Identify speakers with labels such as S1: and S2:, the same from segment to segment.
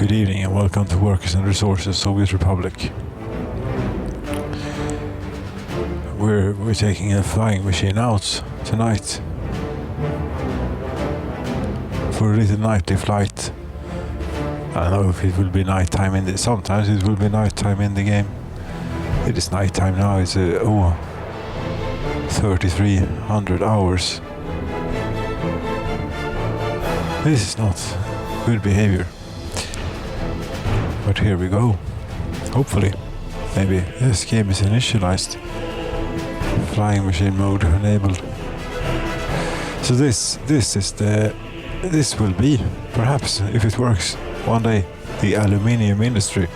S1: Good evening and welcome to Workers and Resources, Soviet Republic. We're taking a flying machine out tonight for a little nightly flight. I don't know if it will be nighttime in the... Sometimes it will be nighttime in the game. It is nighttime now. It's 3,300 hours. This is not good behavior. But here we go. Hopefully. Maybe this game is initialized. Flying machine mode enabled. So this will be, perhaps, if it works one day, the aluminium industry.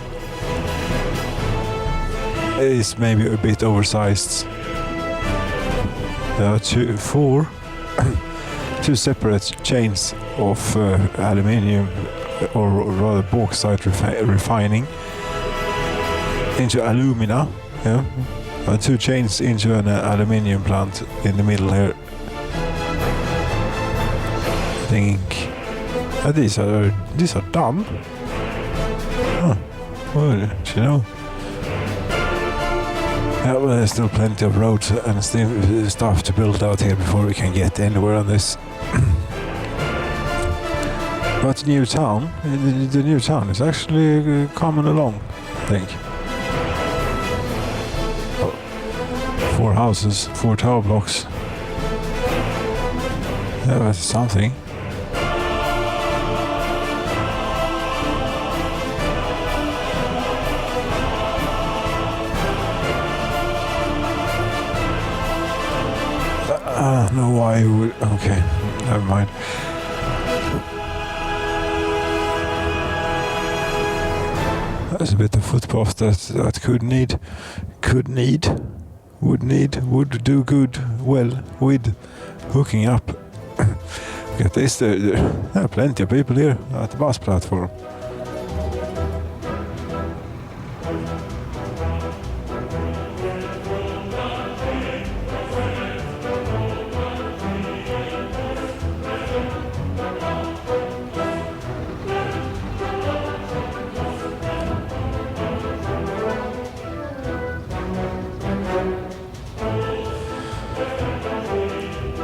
S1: It is maybe a bit oversized. There are two separate chains of aluminium, or rather bauxite refining into alumina. Yeah, two chains into an aluminium plant in the middle here. I think these are done. Well, you know. Yeah, well, there's still plenty of roads and stuff to build out here before we can get anywhere on this. But the new town is actually coming along, I think. 4 houses, 4 tower blocks. Yeah, that's something. I don't know why you would... Okay, never mind. There's a bit of footpath that would do good, well, with hooking up. Get this, there are plenty of people here at the bus platform.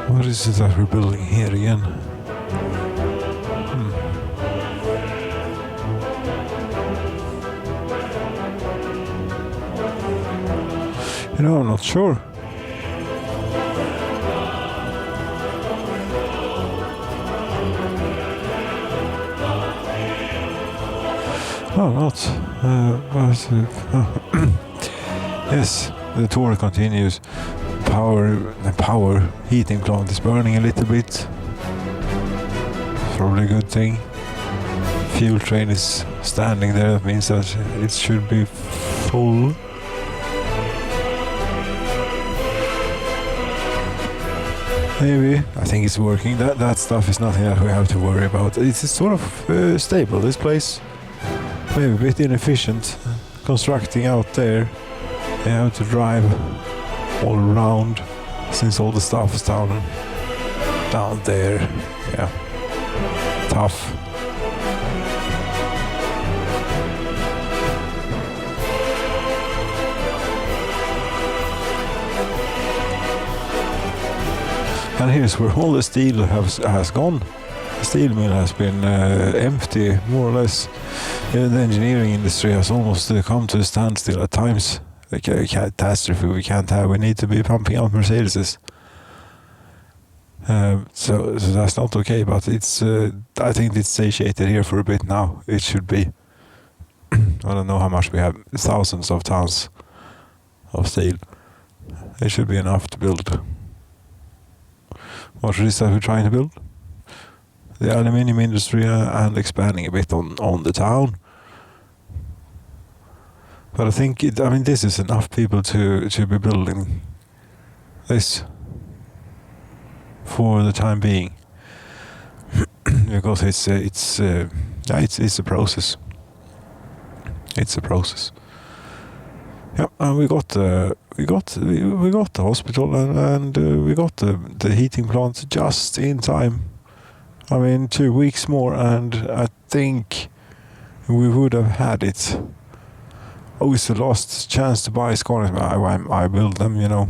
S1: What is it that we're building here again? You know, I'm not sure. No, not. Yes, the tour continues. The power heating plant is burning a little bit. Probably a good thing. Fuel train is standing there. That means that it should be full. Maybe. I think it's working. That stuff is nothing that we have to worry about. It's sort of stable, this place. Maybe a bit inefficient. Constructing out there. You have to drive all around, since all the stuff is down there. Yeah, tough. And here's where all the steel has gone. The steel mill has been empty, more or less. Even the engineering industry has almost come to a standstill at times. Like a catastrophe we can't have. We need to be pumping out Mercedeses. So that's not okay, but it's I think it's satiated here for a bit now. It should be. I don't know how much we have. Thousands of tons of steel. It should be enough to build. What is that we're trying to build? The aluminium industry and expanding a bit on the town. But I think, this is enough people to be building this for the time being, because it's a process. It's a process. Yeah, and we got the hospital and we got the heating plant just in time. 2 weeks more, and I think we would have had it. Oh, it's the last chance to buy scones. I build them, you know.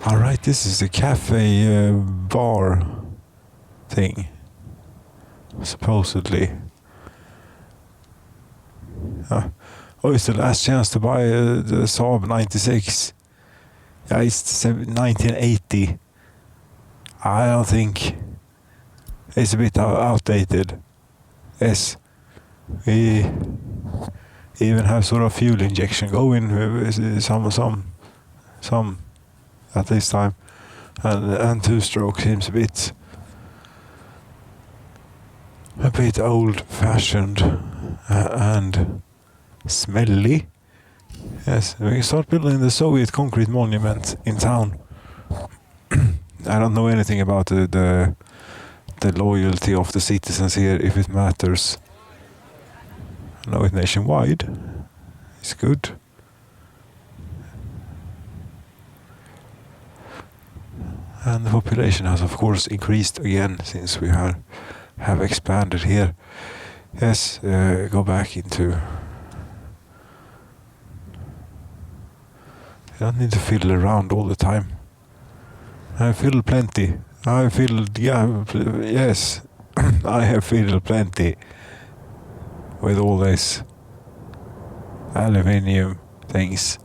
S1: Alright, this is the cafe bar thing. Supposedly. Oh, it's the last chance to buy the Saab 96. Yeah, it's 1980. I don't think it's a bit outdated. Yes, we even have sort of fuel injection going. Some at this time, and two-stroke seems a bit old-fashioned and smelly. Yes, we can start building the Soviet concrete monument in town. I don't know anything about the loyalty of the citizens here, if it matters. I know it nationwide. It's good. And the population has of course increased again since we have expanded here. Yes, go back into... You don't need to fiddle around all the time. I fiddle plenty. Yes, I have fiddled plenty with all these aluminium things.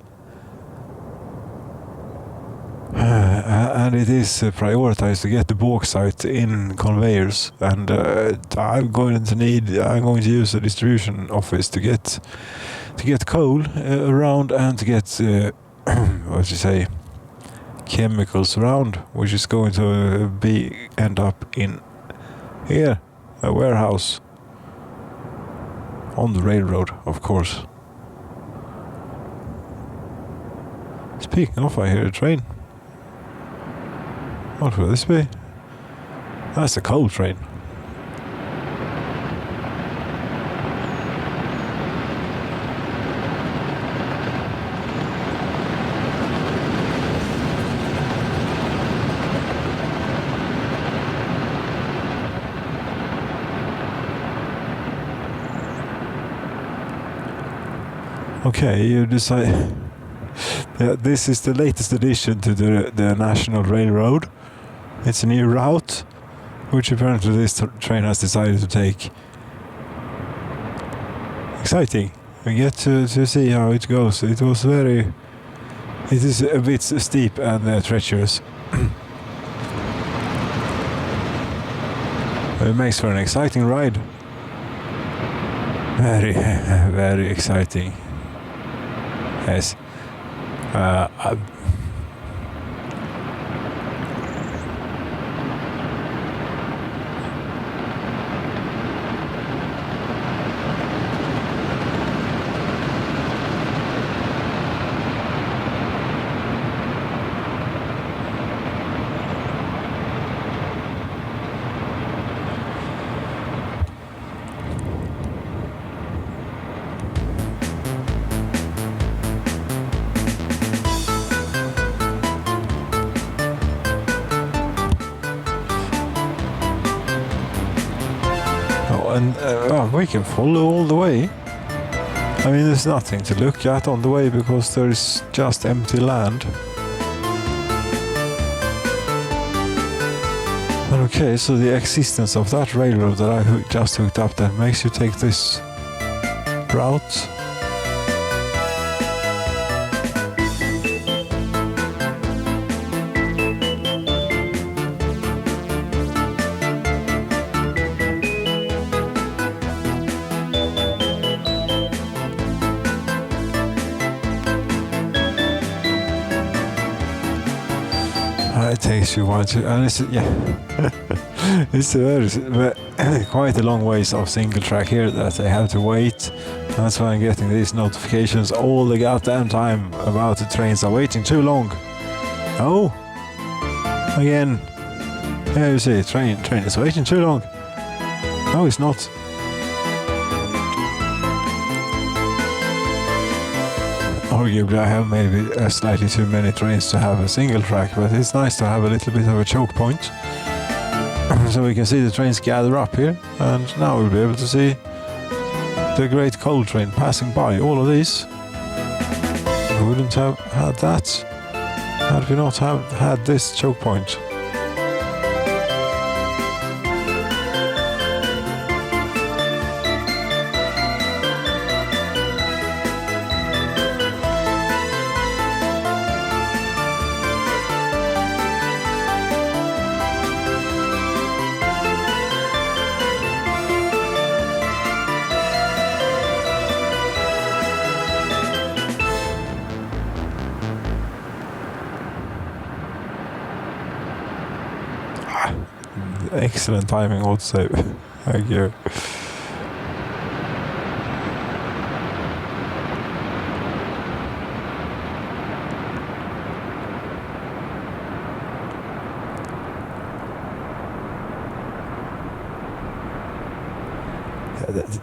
S1: And it is prioritized to get the bauxite in conveyors, and I'm going to use a distribution office to get coal around, and to get chemicals around, which is going to end up in here, a warehouse on the railroad, of course. Speaking of, I hear a train. What will this be? That's a coal train. Okay, you decide. Yeah, this is the latest addition to the National Railroad. It's a new route, which apparently this train has decided to take. Exciting. We get to see how it goes. It is a bit steep and treacherous. It makes for an exciting ride. Very, very exciting. Yes. And we can follow all the way. I mean, there's nothing to look at on the way because there's just empty land. Okay, so the existence of that railroad that I just hooked up that makes you take this route. It takes you a while to, and it's quite a long ways of single track here that they have to wait. That's why I'm getting these notifications all the goddamn time about the trains are waiting too long. Oh, again. Yeah, you see, train is waiting too long. No, it's not. Arguably, I have maybe slightly too many trains to have a single track, but it's nice to have a little bit of a choke point. So we can see the trains gather up here, and now we'll be able to see the great coal train passing by, all of these. We wouldn't have had that had we not have had this choke point. Excellent timing also. Thank you.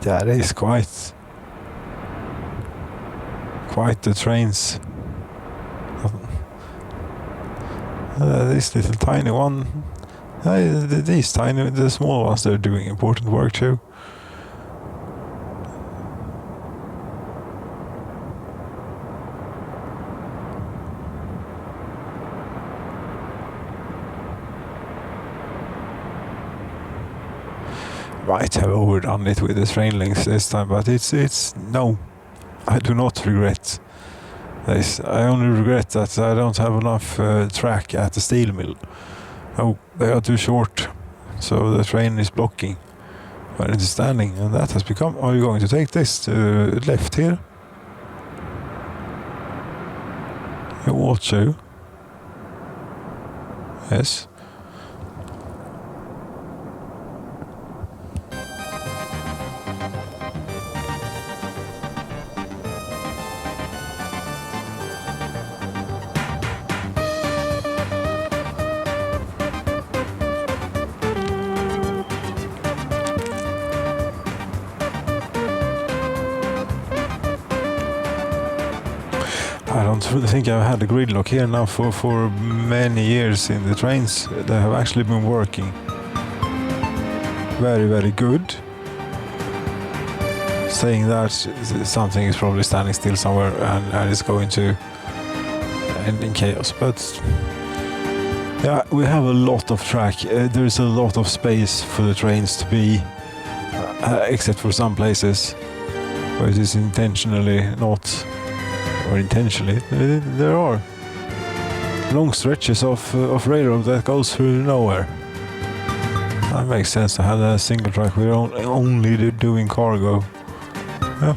S1: That is quite the trains. This little tiny one. These tiny, the small ones, they're doing important work too. Might have overdone it with the train lengths this time, but it's no, I do not regret this. I only regret that I don't have enough track at the steel mill. Oh, they are too short, so the train is blocking where it is standing, and that has become... Are you going to take this to left here? You ought to. Yes. I don't really think I've had a gridlock here now for many years in the trains. They have actually been working very, very good. Saying that something is probably standing still somewhere and it's going to end in chaos. But yeah, we have a lot of track. There's a lot of space for the trains to be, except for some places where it is intentionally not. Or intentionally, there are long stretches of railroad that goes through nowhere. That makes sense to have a single track. We're only doing cargo. Yeah.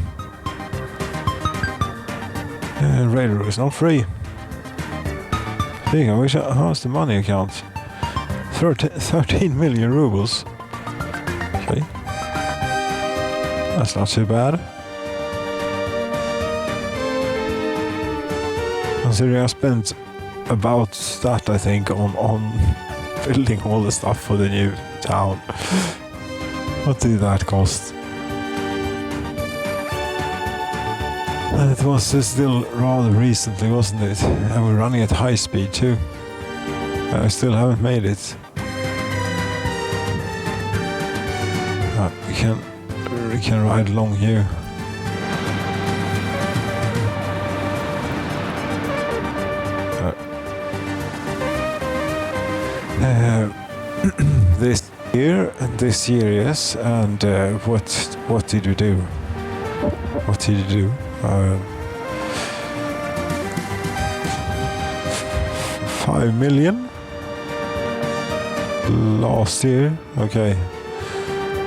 S1: Railroad is not free. Speaking of which, how's the money account? 13 million rubles. Okay. That's not too bad. Considering I spent about that, I think, on building all the stuff for the new town. What did that cost? And it was still rather recently, wasn't it? And we're running at high speed too. I still haven't made it. We can ride along here. This year, yes. And what did you do? What did you do? 5 million last year. Okay,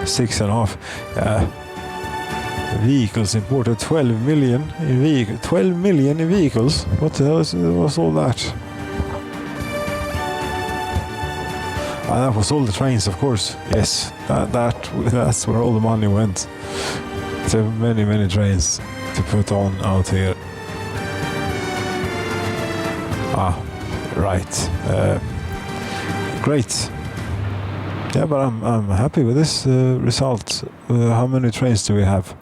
S1: 6.5. Vehicles imported 12 million in vehicles. 12 million in vehicles. What the hell was all that? That was all the trains, of course. Yes, that's where all the money went. So many trains to put on out here. Right. Great. Yeah, but I'm happy with this result. How many trains do we have?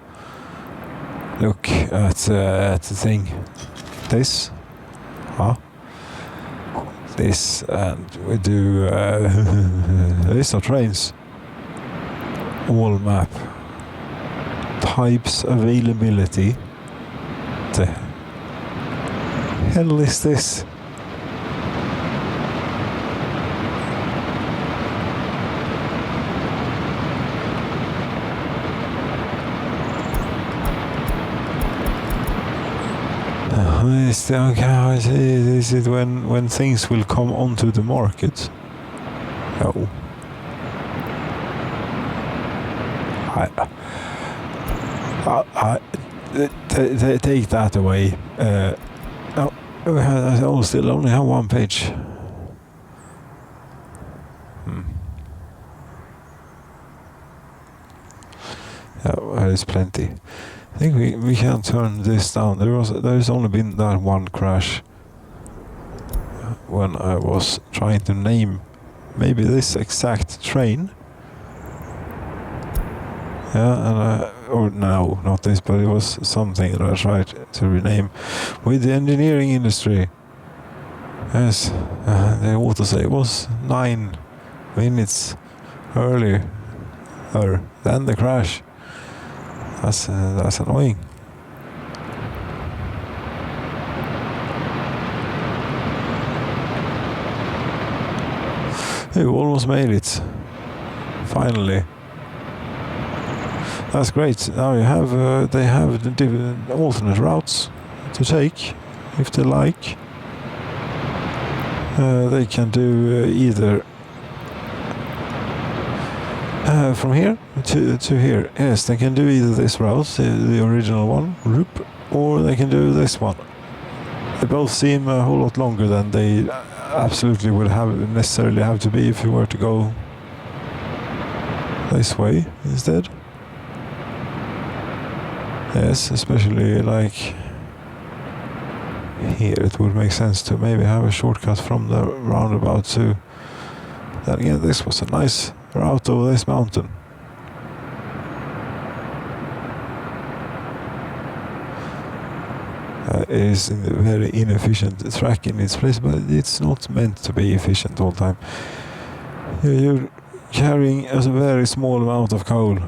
S1: Look at the thing. This. This, and we do list of trains. All map. types availability. The hell is this? Is it when things will come onto the market? No. Take that away. I still only have one page. There's plenty. I think we can turn this down. There's only been that one crash when I was trying to name maybe this exact train. Yeah, or no, not this, but it was something that I tried to rename with the engineering industry. Yes, the autosave was 9 minutes earlier than the crash. That's annoying. We almost made it. Finally. That's great. Now you have they have the alternate routes to take if they like. They can do either from here to here. Yes, they can do either this route, the original one, or they can do this one. They both seem a whole lot longer than they absolutely would necessarily have to be if you were to go this way instead. Yes, especially like here it would make sense to maybe have a shortcut from the roundabout to. Then again, this was a nice route over this mountain. It is very inefficient track in its place, but it's not meant to be efficient all the time. You're carrying a very small amount of coal.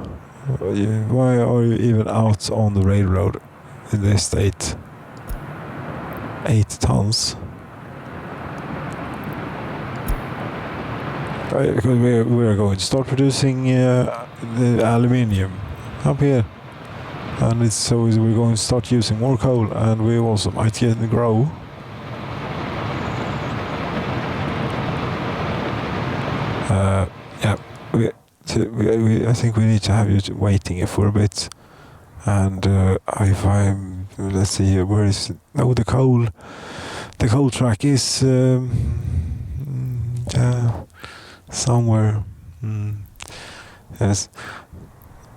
S1: Why are you even out on the railroad in this state? 8 tons. Because we're going to start producing the aluminium up here, and so we're going to start using more coal, and we also might get to grow. I think we need to have you waiting for a bit, and if I'm, let's see here, where is, no, the coal track is somewhere. Yes,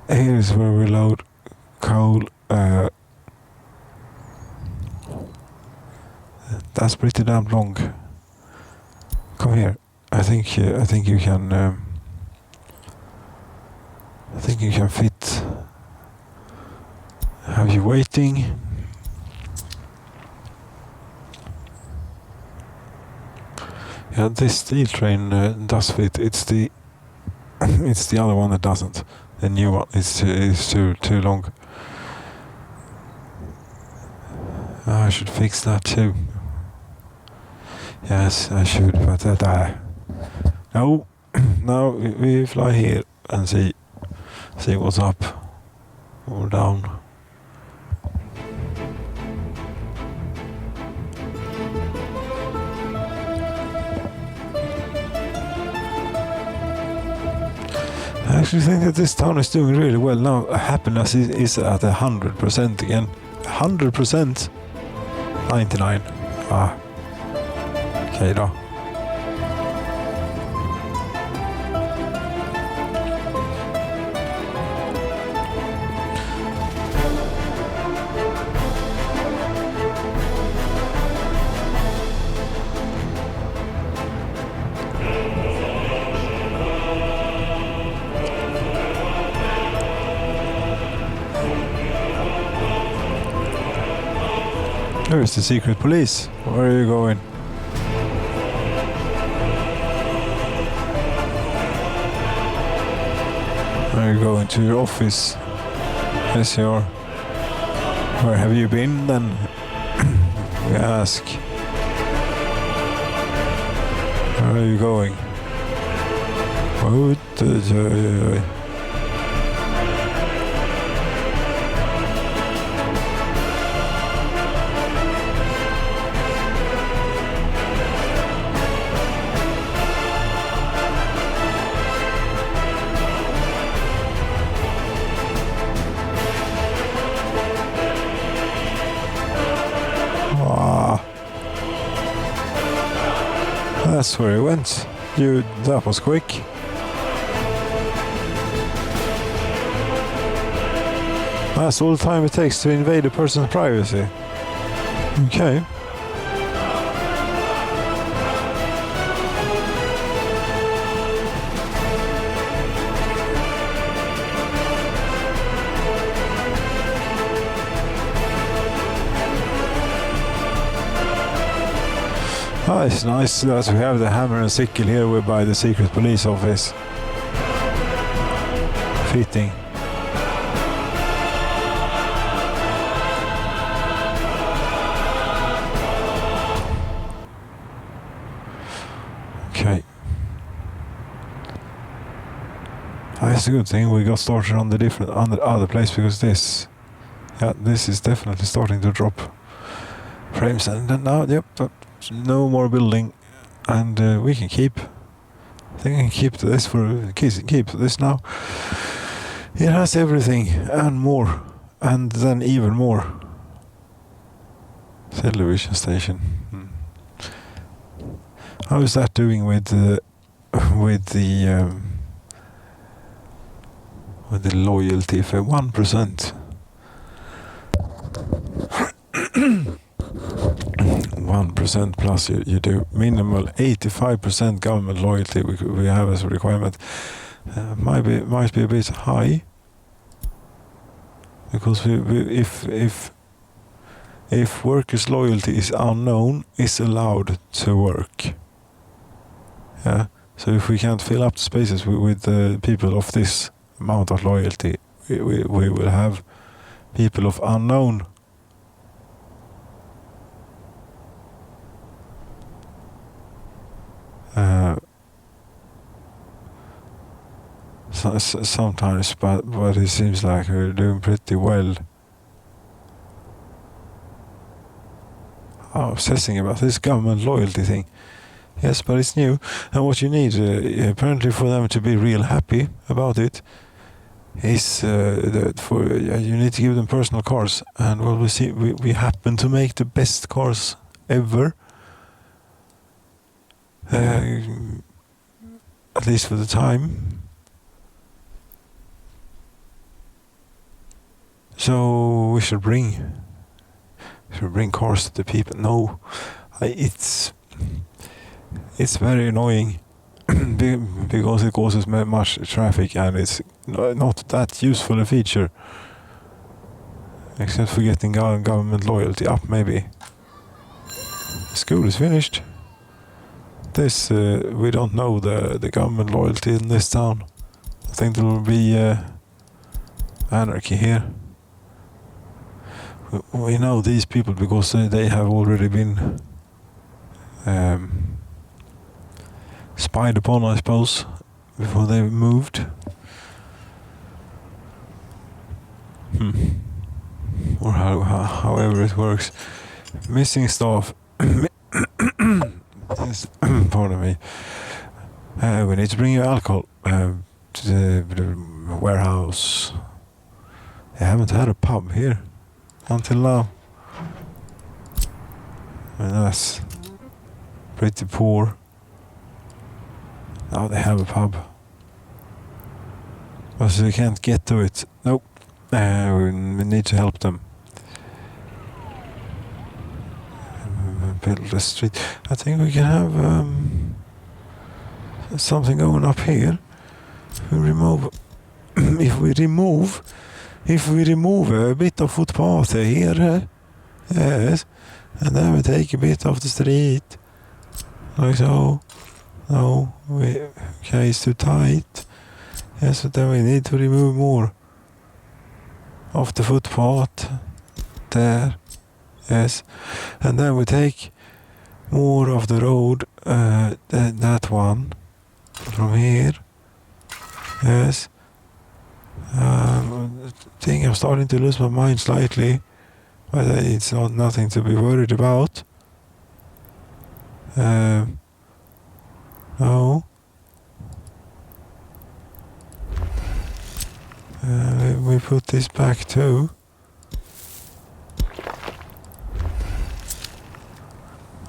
S1: here is where we load coal. That's pretty damn long. Come here. I think you can. I think you can fit. Have you waiting? Yeah, this steel train does fit. It's the other one that doesn't. The new one is too long. I should fix that too. Yes, I should, but no. Now we fly here and see what's up or down. I actually think that this town is doing really well now. Happiness is at 100% again. 100%. 99. Okej då. There's the secret police. Where are you going? Are you going to your office? Yes, you are. Where have you been then? We ask. Where are you going? That's where he went. That was quick. That's all the time it takes to invade a person's privacy. Okay. Oh, it's nice that we have the hammer and sickle here. We're by the secret police office. Fitting. Okay. That's a good thing we got started on the other place, because this is definitely starting to drop frames, and then now, yep. No more building, and we can keep. I think I can keep this keep this now. It has everything and more, and then even more. Television station. How is that doing with the loyalty for 1%? 1% plus you do minimal 85% government loyalty we have as a requirement. Might be a bit high, because if workers' loyalty is unknown, is allowed to work. Yeah. So if we can't fill up the spaces with people of this amount of loyalty, we will have people of unknown. Sometimes, but it seems like we're doing pretty well. I'm obsessing about this government loyalty thing. Yes, but it's new, and what you need, apparently, for them to be real happy about it, is you need to give them personal cars, and what we see, we happen to make the best cars ever. At least for the time. So we should bring cars to the people. No, it's very annoying because it causes much traffic, and it's not that useful a feature, except for getting government loyalty up. Maybe school is finished. This we don't know the government loyalty in this town. I think there will be anarchy here. We know these people because they have already been spied upon, I suppose, before they moved. Or however it works. Missing staff. Yes, pardon me. We need to bring you alcohol to the warehouse. They haven't had a pub here until now. And that's pretty poor. Now they have a pub, but we can't get to it. Nope. We need to help them. Build the street. I think we can have something going up here. If we remove a bit of footpath here, yes, and then we take a bit of the street, like so. No, okay, it's too tight. Yes, but then we need to remove more. of the footpath there. Yes, and then we take more of the road, that one from here. Yes. I think I'm starting to lose my mind slightly, but it's nothing to be worried about. No. We put this back too.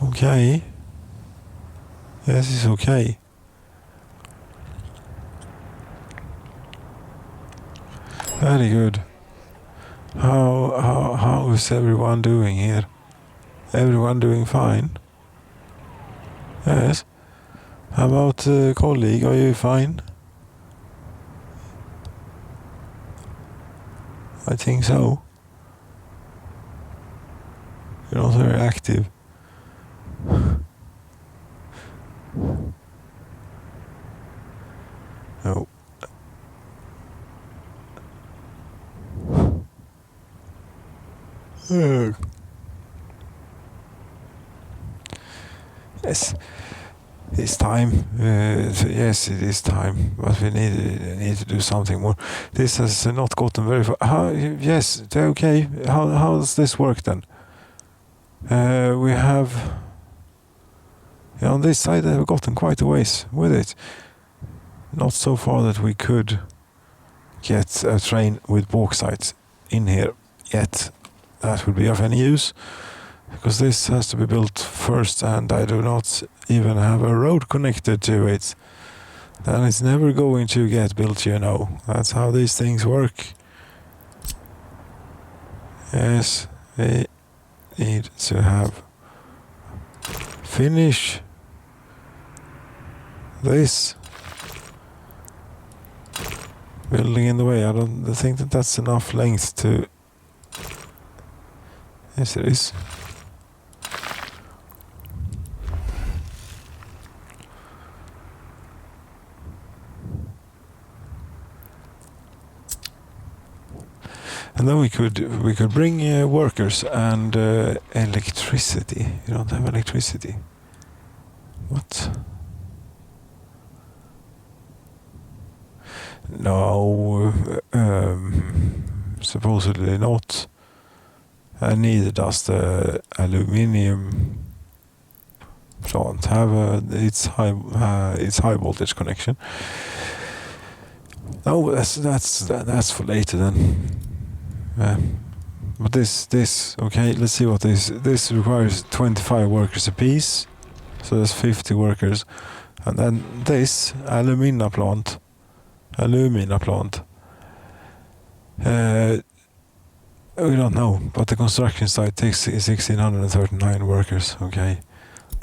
S1: Okay. Yes, it's okay. Very good. How is everyone doing here? Everyone doing fine? Yes. How about colleague? Are you fine? I think so. You're not very active. No. Yes, it's time. Yes, it is time. But we need to do something more. This has not gotten very far. Yes, okay. How does this work then? We have on this side we've gotten quite a ways with it. Not so far that we could get a train with bauxite in here yet. That would be of any use, because this has to be built first, and I do not even have a road connected to it. Then it's never going to get built, you know. That's how these things work. Yes, we need to have finish this building in the way. I don't think that that's enough length to... Yes, it is. And then we could bring workers and electricity. You don't have electricity. What? No, supposedly not. And neither does the aluminium plant have its high voltage connection. No, that's for later then. But this okay. Let's see what this requires. 25 workers apiece, so there's 50 workers, and then this alumina plant. We don't know, but the construction site takes 1,639 workers. Okay,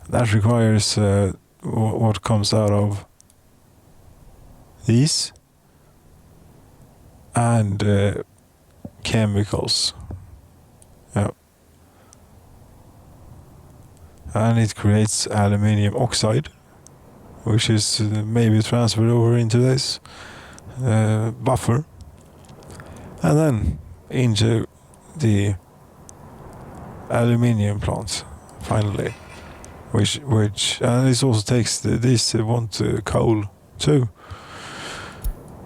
S1: that requires what comes out of these and chemicals. Yeah, and it creates aluminium oxide, which is maybe transferred over into this buffer, and then into the aluminium plant finally, which and this also takes this coal too.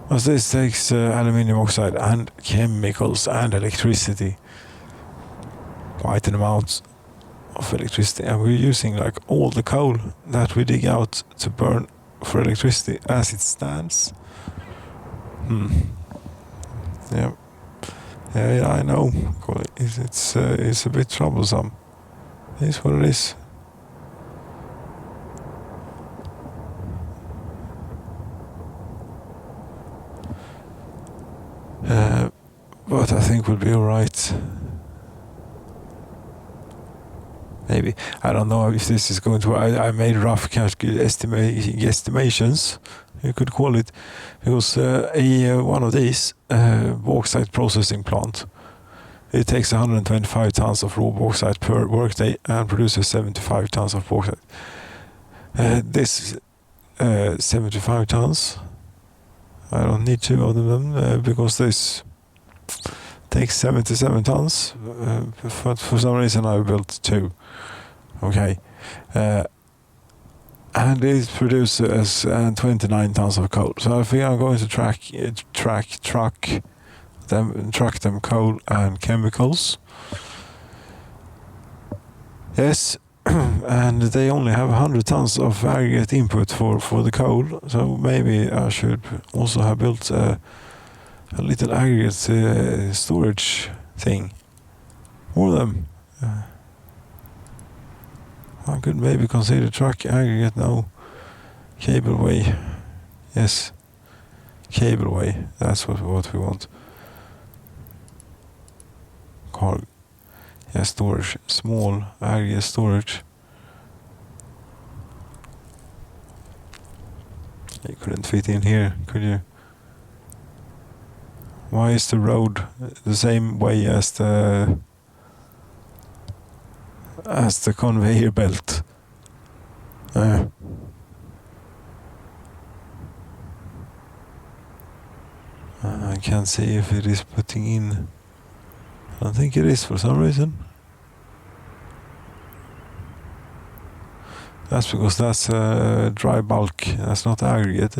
S1: But this takes aluminium oxide and chemicals and electricity, quite an amount of electricity, and we're using like all the coal that we dig out to burn for electricity as it stands. Yeah. Yeah, I know. It's a bit troublesome. It's what it is. But I think we'll be alright. Maybe. I don't know if this is going to... I made rough estimations, you could call it, because one of these bauxite processing plant, it takes 125 tons of raw bauxite per workday and produces 75 tons of bauxite. This 75 tons, I don't need two of them because Takes 77 tons. For some reason I built 2. Okay. And it produces 29 tons of coal. So I think I'm going to truck them coal and chemicals. Yes, and they only have 100 tons of aggregate input for the coal. So maybe I should also have built a little aggregate storage thing for them. I could maybe consider truck aggregate. No, cableway. Yes, cableway. That's what we want. Car. Yeah, storage. Small aggregate storage. You couldn't fit in here, could you? Why is the road the same way as the conveyor belt? I can't see if it is putting in. I don't think it is for some reason. That's because that's dry bulk. That's not aggregate.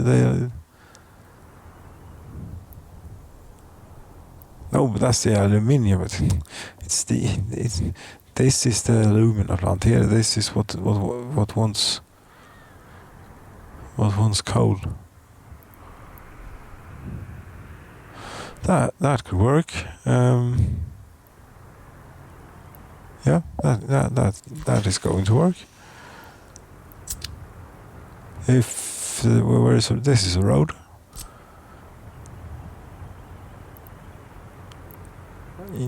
S1: No, but that's the aluminium. This is the alumina plant here. This is what wants coal. That could work. Yeah, that is going to work. If this is a road.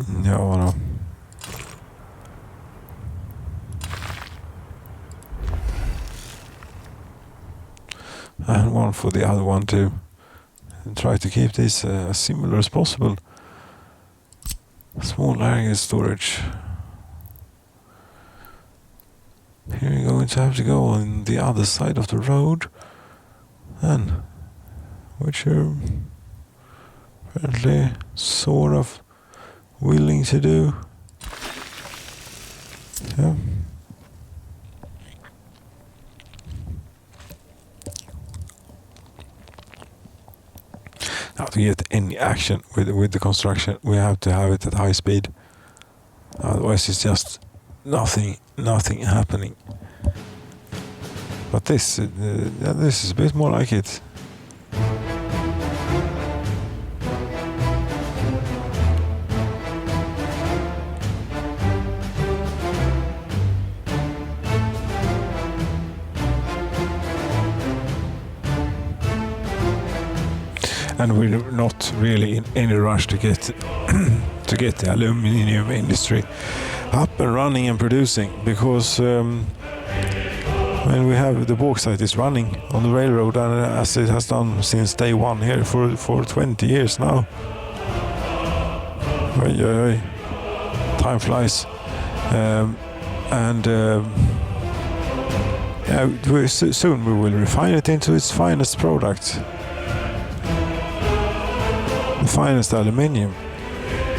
S1: No. And one for the other one too. And try to keep this as similar as possible. Small area storage. Here you're going to have to go on the other side of the road. And which you're apparently sort of willing to do. Yeah. Now to get any action with the construction, we have to have it at high speed. Otherwise it's just nothing happening. But this is a bit more like it. And we're not really in any rush to get the aluminium industry up and running and producing, because when we have the bauxite is running on the railroad, and as it has done since day one here for 20 years now. Time flies. Soon we will refine it into its finest product. The finest aluminium,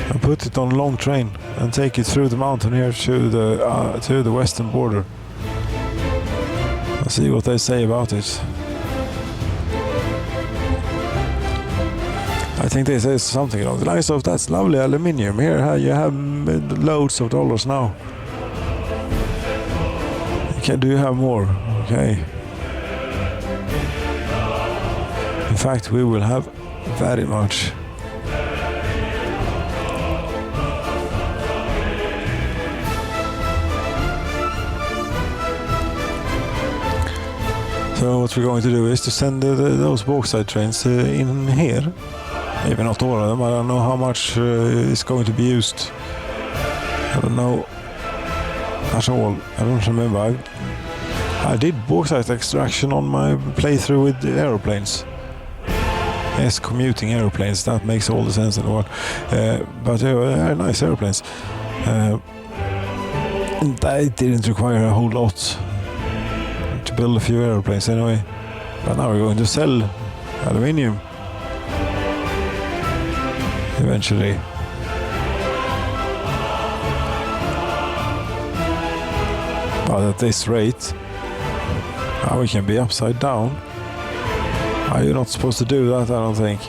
S1: and put it on a long train and take it through the mountain here to the western border. I'll see what they say about it. I think they say something along the lines of, that's lovely aluminium. Here you have loads of dollars now. Do you have more? Okay. In fact, we will have very much. So what we're going to do is to send those bauxite trains in here. Maybe not all of them. I don't know how much is going to be used. I don't know at all. I don't remember. I did bauxite extraction on my playthrough with the aeroplanes. Yes, commuting aeroplanes. That makes all the sense in the world. But they're nice aeroplanes. They didn't require a whole lot to build a few aeroplanes anyway. But now we're going to sell aluminium eventually. But at this rate, we can be upside down. You're not supposed to do that, I don't think.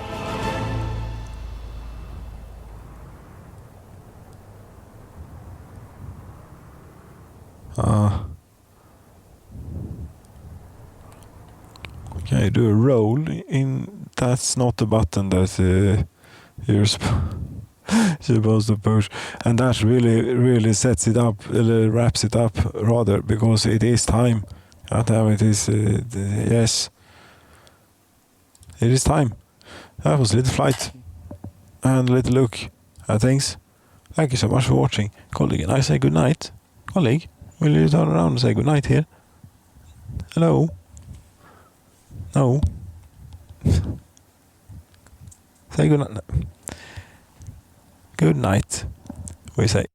S1: Okay, do a roll in. That's not the button that you're supposed to push, and that really sets it up, wraps it up rather, because it is time. It is yes, it is time. That was a little flight and a little look at things. Thank you so much for watching, colleague. And I say good night, colleague. Will you turn around and say good night here? Hello. No. Say good night. Good night, we say.